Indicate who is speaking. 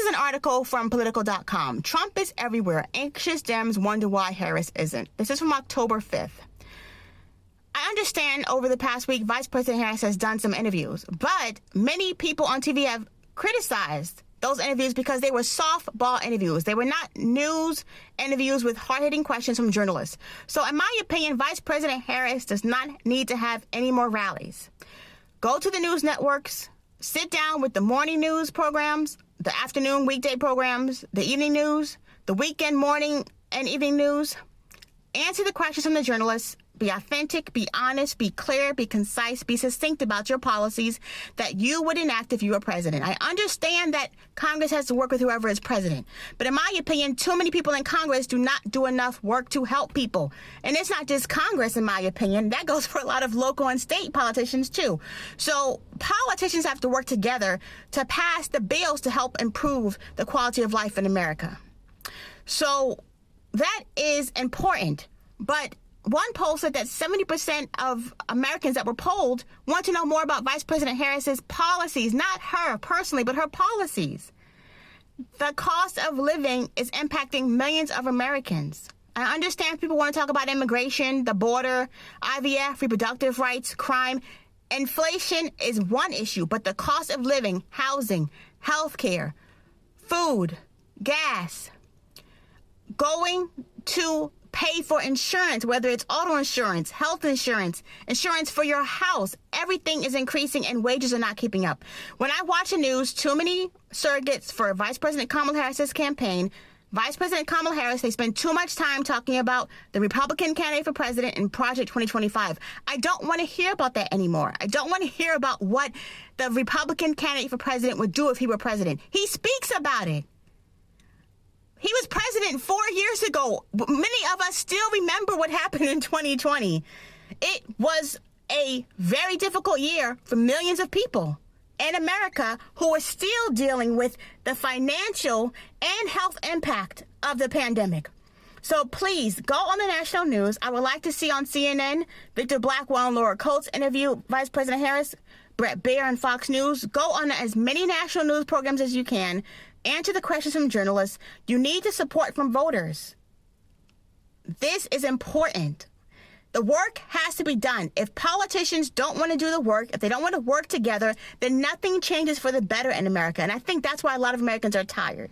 Speaker 1: is an article from Politico.com. Trump is everywhere. Anxious Dems wonder why Harris isn't. This is from October 5th. I understand over the past week, Vice President Harris has done some interviews, but many people on TV have criticized those interviews because they were softball interviews. They were not news interviews with hard-hitting questions from journalists. So in my opinion, Vice President Harris does not need to have any more rallies. Go to the news networks, sit down with the morning news programs, the afternoon weekday programs, the evening news, the weekend morning and evening news. Answer the questions from the journalists. Be authentic, be honest, be clear, be concise, be succinct about your policies that you would enact if you were president. I understand that Congress has to work with whoever is president. But in my opinion, too many people in Congress do not do enough work to help people. And it's not just Congress, in my opinion. That goes for a lot of local and state politicians, too. So politicians have to work together to pass the bills to help improve the quality of life in America. So that is important. But one poll said that 70% of Americans that were polled want to know more about Vice President Harris's policies, not her personally, but her policies. The cost of living is impacting millions of Americans. I understand people want to talk about immigration, the border, IVF, reproductive rights, crime. Inflation is one issue, but the cost of living, housing, healthcare, food, gas, going to pay for insurance, whether it's auto insurance, health insurance, insurance for your house. Everything is increasing and wages are not keeping up. When I watch the news, too many surrogates for Vice President Kamala Harris's campaign. Vice President Kamala Harris, they spend too much time talking about the Republican candidate for president and Project 2025. I don't want to hear about that anymore. I don't want to hear about what the Republican candidate for president would do if he were president. He speaks about it. He was president 4 years ago. Many of us still remember what happened in 2020. It was a very difficult year for millions of people in America who are still dealing with the financial and health impact of the pandemic. So please go on the national news. I would like to see on CNN, Victor Blackwell and Laura Coates interview Vice President Harris, Bret Baier on Fox News. Go on as many national news programs as you can. Answer the questions from journalists. You need the support from voters. This is important. The work has to be done. If politicians don't want to do the work, if they don't want to work together, then nothing changes for the better in America. And I think that's why a lot of Americans are tired.